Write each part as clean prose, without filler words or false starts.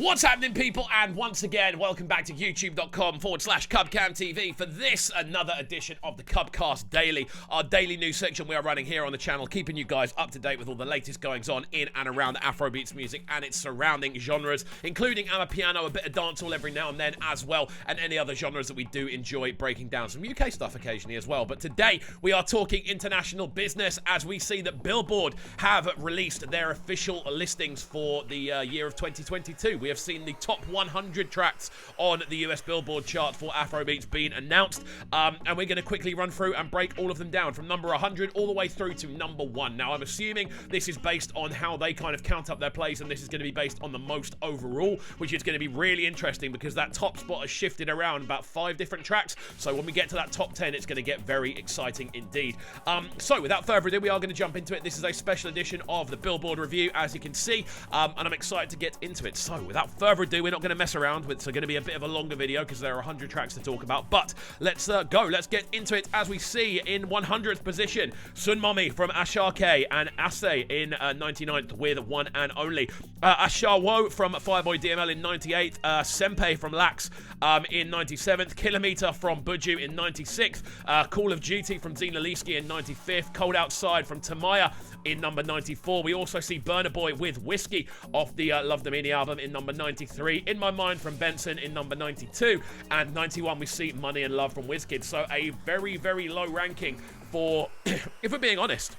What's happening, people? And once again, welcome back to youtube.com/CubCamTV for this, another edition of the Cubcast Daily, our daily news section we are running here on the channel, keeping you guys up to date with all the latest goings on in and around the Afrobeats music and its surrounding genres, including amapiano, a bit of dancehall every now and then as well, and any other genres that we do enjoy breaking down. Some UK stuff occasionally as well. But today, we are talking international business as we see that Billboard have released their official listings for the year of 2022. We have seen the top 100 tracks on the US Billboard chart for Afrobeats being announced, and we're going to quickly run through and break all of them down from number 100 all the way through to number 1. Now, I'm assuming this is based on how they kind of count up their plays, and this is going to be based on the most overall, which is going to be really interesting because that top spot has shifted around about 5 different tracks. So when we get to that top 10, it's going to get very exciting indeed. So without further ado, we are going to jump into it. This is a special edition of the Billboard review, as you can see, and I'm excited to get into it. So without further ado, we're not going to mess around with, it's going to be a bit of a longer video because there are 100 tracks to talk about, but let's go. Let's get into it. As we see in 100th position, Sun Mommy from Ashake and Ase in 99th with One and Only. Ashawo from Fireboy DML in 98th. Senpei from l.a.x in 97th. Kilometer from Buju in 96th. Call of Duty from Zinaliski in 95th. Cold Outside from Tamaya in number 94. We also see Burna Boy with Whiskey off the Love the Meaning album in number 93. In My Mind from Benson in number 92. And 91 we see Money and Love from Wizkid. So a very, very low ranking for, if we're being honest,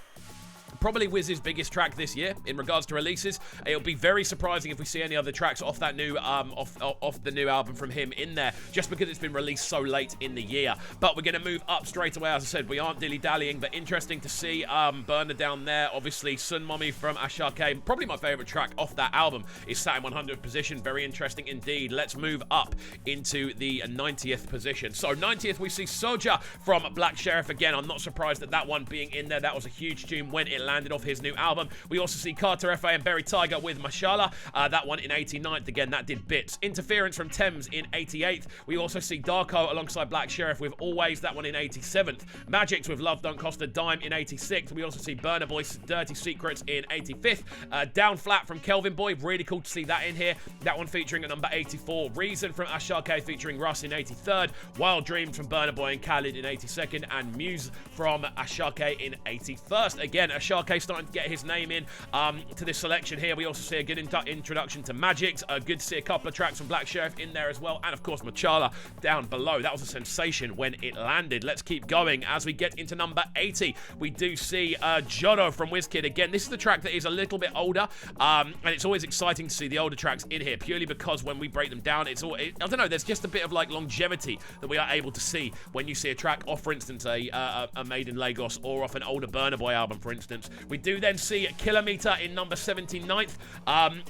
probably Wiz's biggest track this year in regards to releases. It'll be very surprising if we see any other tracks off that new off the new album from him in there, just because it's been released so late in the year. But we're going to move up straight away. As I said, we aren't dilly-dallying, but interesting to see Burna down there. Obviously, Sun Mommy from Ashake, probably my favorite track off that album, is sat in 100th position. Very interesting indeed. Let's move up into the 90th position. So 90th, we see Soja from Black Sheriff again. I'm not surprised at that one being in there. That was a huge tune when it landed off his new album. We also see Carter FA and Berry Tiger with Mashallah. That one in 89th. Again, that did bits. Interference from Thames in 88th. We also see Darko alongside Black Sheriff with Always. That one in 87th. Magix with Love Don't Cost a Dime in 86th. We also see Burna Boy's Dirty Secrets in 85th. Down Flat from Kelvin Boy. Really cool to see that in here. That one featuring at number 84. Reason from Ashake featuring Russ in 83rd. Wild Dreams from Burna Boy and Khalid in 82nd. And Muse from Ashake in 81st. Again, Ashake starting to get his name in to this selection here. We also see a good introduction to Magix. Good to see a couple of tracks from Black Sheriff in there as well. And of course, Machala down below. That was a sensation when it landed. Let's keep going. As we get into number 80, we do see Jono from Wizkid. Again, this is the track that is a little bit older. And it's always exciting to see the older tracks in here, purely because when we break them down, it's all, I don't know, there's just a bit of like longevity that we are able to see when you see a track off, for instance, a Made in Lagos or off an older Burna Boy album, for instance. We do then see Kilometer in number 79th.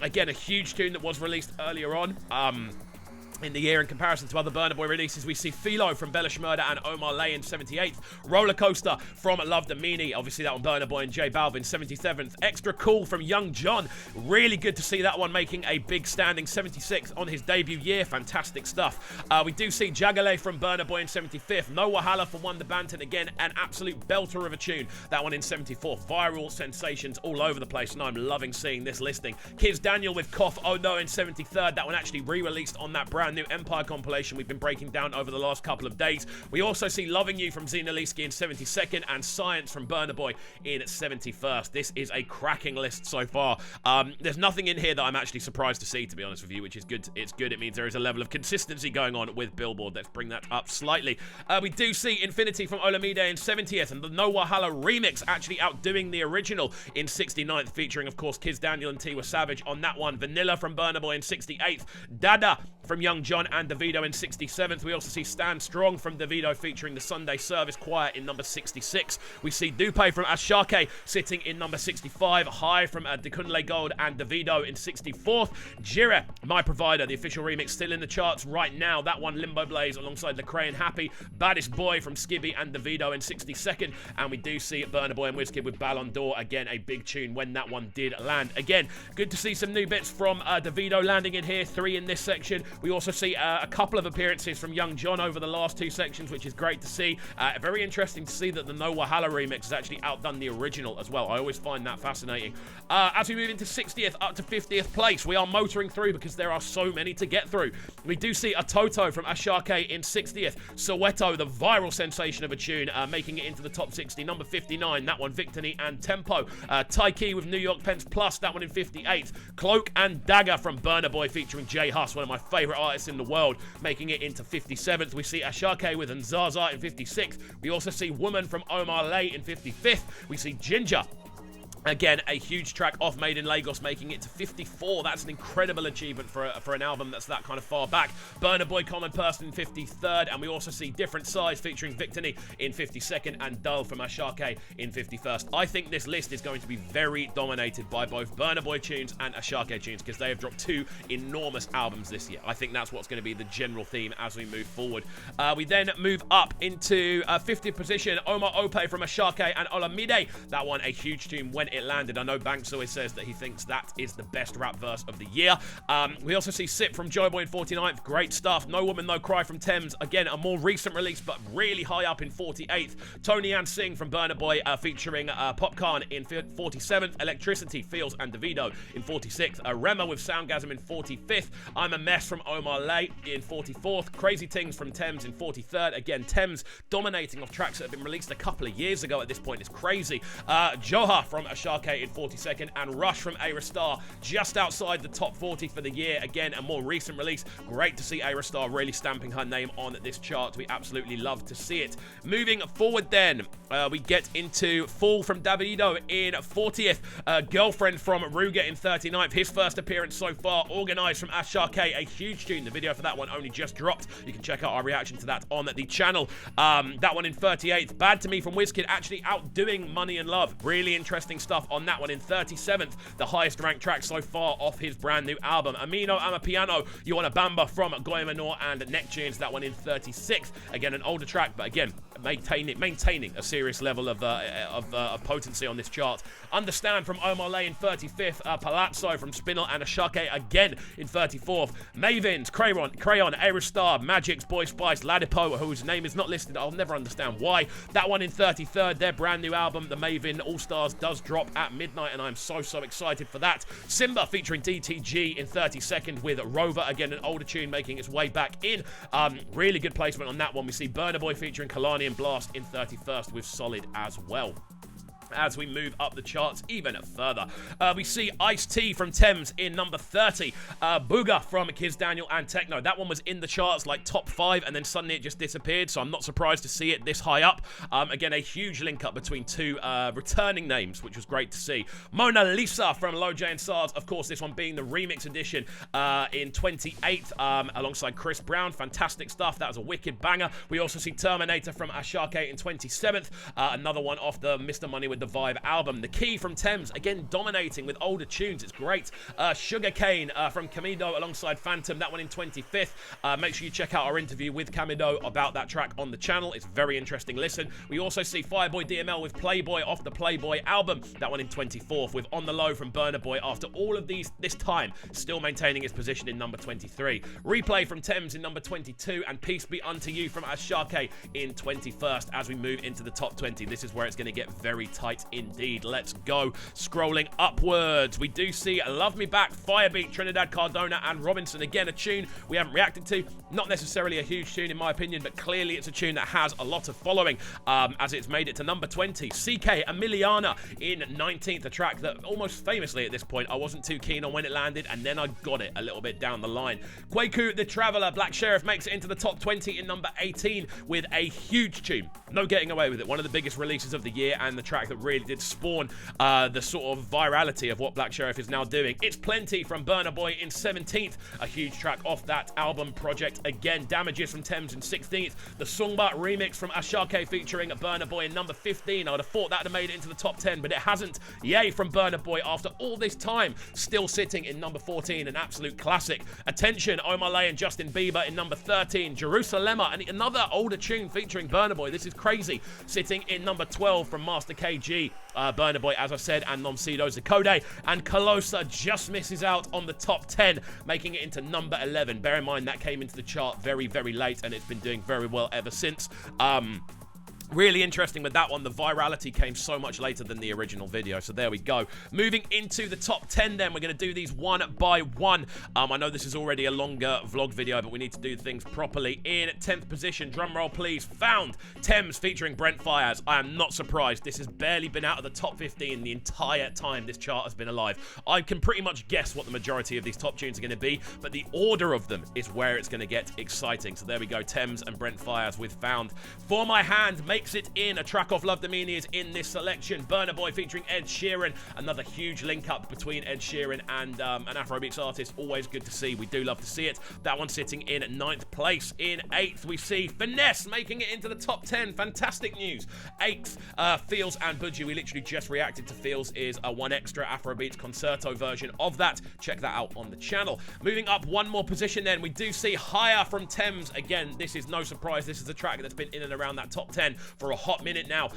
Again, a huge tune that was released earlier on. In the year, in comparison to other Burna Boy releases, we see Philo from Bellish Murder and Omar Lay in 78th. Roller Coaster from Love the Meanie. Obviously, that one Burna Boy and J Balvin, 77th. Extra Cool from Young John. Really good to see that one making a big standing 76th on his debut year. Fantastic stuff. We do see Jagale from Burna Boy in 75th. No Wahala from Wonder Banton. Again, an absolute belter of a tune. That one in 74th. Viral sensations all over the place, and I'm loving seeing this listing. Kids Daniel with Cough Oh No in 73rd. That one actually re-released on that brand new Empire compilation we've been breaking down over the last couple of days. We also see Loving You from Zinaliski in 72nd and Science from Burna Boy in 71st. This is a cracking list so far. There's nothing in here that I'm actually surprised to see, to be honest with you, which is good. It's good. It means there is a level of consistency going on with Billboard. Let's bring that up slightly. We do see Infinity from Olamide in 70th and the No Wahala remix actually outdoing the original in 69th, featuring, of course, Kids Daniel and Tiwa Savage on that one. Vanilla from Burna Boy in 68th. Dada from Young John and Davido in 67th. We also see Stand Strong from Davido featuring the Sunday Service Choir in number 66. We see Dupe from Ashake sitting in number 65. High from Dekunle Gold and Davido in 64th. Jire, My Provider, the official remix, still in the charts right now. That one Limbo Blaze alongside Lecrae and Happy. Baddest Boy from Skibby and Davido in 62nd. And we do see Burna Boy and Wizkid with Ballon d'Or. Again, a big tune when that one did land. Again, good to see some new bits from Davido landing in here. 3 in this section. We also also see a couple of appearances from Young John over the last 2 sections, which is great to see. Very interesting to see that the No Wahala remix has actually outdone the original as well. I always find that fascinating. As we move into 60th up to 50th place, we are motoring through because there are so many to get through. We do see a Toto from Ashake in 60th. Soweto, the viral sensation of a tune, making it into the top 60. Number 59, that one, Victony and Tempo. Taiki with New York Pence Plus, that one in 58th. Cloak and Dagger from Burna Boy featuring Jay Huss, one of my favourite artists in the world, making it into 57th. We see Ashake with Nzaza in 56th. We also see Woman from Omar Lay in 55th. We see Ginger. Again, a huge track off Made in Lagos, making it to 54. That's an incredible achievement for an album that's that kind of far back. Burna Boy, Common Person in 53rd, and we also see Different Size featuring Victony in 52nd, and Dull from Ashake in 51st. I think this list is going to be very dominated by both Burna Boy tunes and Ashake tunes, because they have dropped 2 enormous albums this year. I think that's what's going to be the general theme as we move forward. We then move up into 50th position, Omar Ope from Ashake and Olamide. That one, a huge tune when it landed. I know Banks always says that he thinks that is the best rap verse of the year. We also see Sip from Joy Boy in 49th. Great stuff. No Woman, No Cry from Thames. Again, a more recent release, but really high up in 48th. Tony and Singh from Burna Boy featuring Popcorn in 47th. Electricity, Feels and Davido in 46th. Rema with Soundgasm in 45th. I'm a Mess from Omar Lay in 44th. Crazy Things from Thames in 43rd. Again, Thames dominating off tracks that have been released a couple of years ago at this point. It's crazy. Joha from Ashake in 42nd, and Rush from Ayra Starr just outside the top 40 for the year. Again, a more recent release. Great to see Ayra Starr really stamping her name on this chart. We absolutely love to see it. Moving forward then, we get into Fall from Davido in 40th. Girlfriend from Ruga in 39th. His first appearance so far. Organised from Ashake, a huge tune. The video for that one only just dropped. You can check out our reaction to that on the channel. That one in 38th. Bad to Me from Wizkid, actually outdoing Money and Love. Really interesting stuff on that one in 37th, the highest ranked track so far off his brand new album. Amino Amapiano, You Want a Bamba from Goy Manor and Neptunes, that one in 36th. Again, an older track, but again, maintaining a serious level of potency on this chart. Understand from Omar Lay in 35th. Palazzo from Spinel and Ashake again in 34th. Mavins, Crayon, Ayra Starr, Magic's, Boy Spice, Ladipo, whose name is not listed. I'll never understand why. That one in 33rd. Their brand new album, The Maven All Stars, does drop at midnight, and I'm so excited for that. Simba featuring DTG in 32nd with Rover, again an older tune making its way back in. Really good placement on that one. We see Burna Boy featuring Kalani and Blast in 31st with Solid as well. As we move up the charts even further, we see Ice-T from Thames in number 30. Booga from Kiz Daniel and Techno. That one was in the charts like top 5, and then suddenly it just disappeared, so I'm not surprised to see it this high up. Again, a huge link up between 2 returning names, which was great to see. Mona Lisa from Lil J and SARS. Of course, this one being the remix edition in 28th, alongside Chris Brown. Fantastic stuff. That was a wicked banger. We also see Terminator from Ashake in 27th. Another one off the Mr. Money with the Vibe album. The Key from Thames, again dominating with older tunes. It's great. Sugarcane from Camido alongside Phantom, that one in 25th. Make sure you check out our interview with Camido about that track on the channel. It's a very interesting listen. We also see Fireboy DML with Playboy off the Playboy album, that one in 24th, with On The Low from Burna Boy after all of this time still maintaining its position in number 23. Replay from Thames in number 22, and Peace Be Unto You from Ashake in 21st. As we move into the top 20, this is where it's going to get very tight indeed. Let's go. Scrolling upwards, we do see Love Me Back, Firebeat, Trinidad Cardona and Robinson. Again, a tune we haven't reacted to. Not necessarily a huge tune in my opinion, but clearly it's a tune that has a lot of following, as it's made it to number 20. CK Emiliana in 19th, a track that almost famously at this point I wasn't too keen on when it landed, and then I got it a little bit down the line. Kwaku the Traveller, Black Sheriff makes it into the top 20 in number 18 with a huge tune. No getting away with it. One of the biggest releases of the year, and the track that really did spawn the sort of virality of what Black Sheriff is now doing. It's Plenty from Burna Boy in 17th, a huge track off that album project. Again, Damages from Thames in 16th. The Sungba remix from Ashake featuring Burna Boy in number 15. I would have thought that would have made it into the top 10, but it hasn't. Yay from Burna Boy after all this time, still sitting in number 14, an absolute classic. Attention, Omar Lay and Justin Bieber in number 13. Jerusalema, and another older tune featuring Burna Boy. This is crazy. Sitting in number 12 from Master KG BG, Burna Boy, as I said, and Nomcedo Zakode. And Colosa just misses out on the top 10, making it into number 11. Bear in mind, that came into the chart very, very late, and it's been doing very well ever since. Really interesting with that one. The virality came so much later than the original video. So there we go. Moving into the top 10 then. We're going to do these one by one. I know this is already a longer vlog video, but we need to do things properly. In 10th position, drum roll please, Found, Thames featuring Brent Faiyaz. I am not surprised. This has barely been out of the top 15 the entire time this chart has been alive. I can pretty much guess what the majority of these top tunes are going to be, but the order of them is where it's going to get exciting. So there we go. Thames and Brent Faiyaz with Found. For My Hand makes it in. A track off Love Damini is in this selection. Burna Boy featuring Ed Sheeran. Another huge link up between Ed Sheeran and an Afrobeats artist. Always good to see. We do love to see it. That one sitting in 9th place. In 8th, we see Finesse making it into the top 10. Fantastic news. 8th, Feels and Budgie. We literally just reacted to Feels is a one extra Afrobeats concerto version of that. Check that out on the channel. Moving up one more position then, we do see Higher from Thames. Again, this is no surprise. This is a track that's been in and around that top 10 for a hot minute now.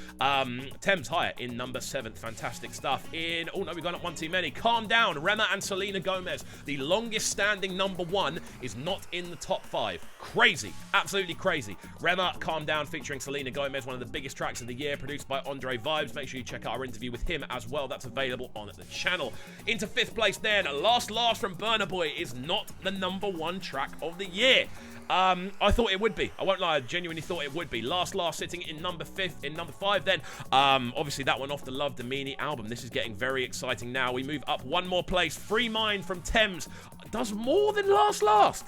Thames Higher in number 7th. Fantastic stuff. In, oh no, we've gone up one too many. Calm Down, Rema and Selena Gomez. The longest standing number 1 is not in the top 5. Crazy. Absolutely crazy. Rema, Calm Down featuring Selena Gomez. One of the biggest tracks of the year, produced by Andre Vibes. Make sure you check out our interview with him as well. That's available on the channel. Into 5th place then, Last from Burna Boy is not the number 1 track of the year. I thought it would be. I won't lie, I genuinely thought it would be. Last sitting in number 5 then. Obviously that one off the Love Damini album. This is getting very exciting now. We move up one more place. Free Mind from Thames does more than Last.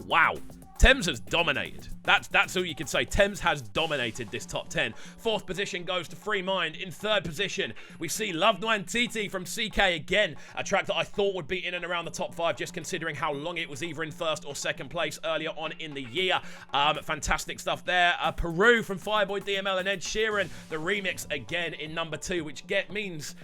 Wow. Thames has dominated. That's all you can say. Thames has dominated this top 10. 4th position goes to Free Mind. In 3rd position, we see Love Nwantiti from CK again. A track that I thought would be in and around the top 5, just considering how long it was either in 1st or 2nd place earlier on in the year. Fantastic stuff there. Peru from Fireboy DML and Ed Sheeran. The remix again in number 2, which means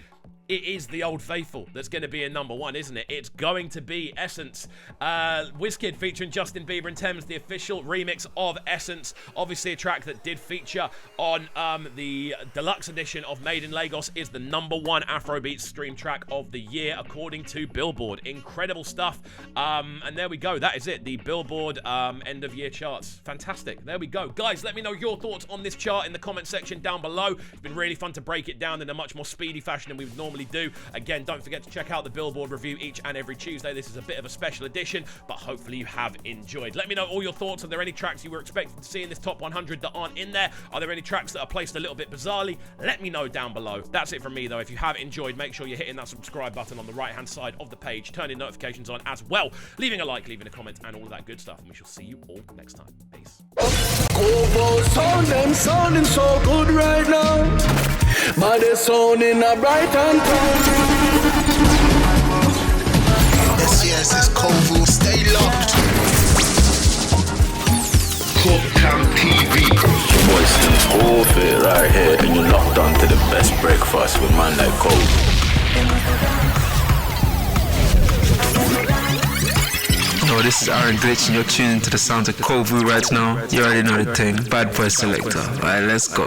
it is the Old Faithful that's going to be in number 1, isn't it? It's going to be Essence. Wizkid featuring Justin Bieber and Thames, the official remix of Essence. Obviously a track that did feature on the deluxe edition of Made in Lagos, is the number 1 Afrobeats stream track of the year, according to Billboard. Incredible stuff. And there we go. That is it. The Billboard end of year charts. Fantastic. There we go. Guys, let me know your thoughts on this chart in the comment section down below. It's been really fun to break it down in a much more speedy fashion than we would normally do. Again, don't forget to check out the Billboard review each and every Tuesday. This is a bit of a special edition, but hopefully you have enjoyed. Let me know all your thoughts. Are there any tracks you were expecting to see in this top 100 that aren't in there? Are there any tracks that are placed a little bit bizarrely? Let me know down below. That's it from me though. If you have enjoyed, make sure you're hitting that subscribe button on the right hand side of the page, turning notifications on as well, leaving a like, leaving a comment, and all of that good stuff. And we shall see you all next time. Peace. Sounding so good right now. But it's sounding a bright and Yes, it's Kovu. Stay locked. Cooktown TV. Your boy Slim Forfeit right here, and you're locked on to the best breakfast with man like Cole. Yo, this is Aaron Glitch and you're tuning to the sounds of Kovu right now. You already know the thing. Bad boy selector. Alright, let's go.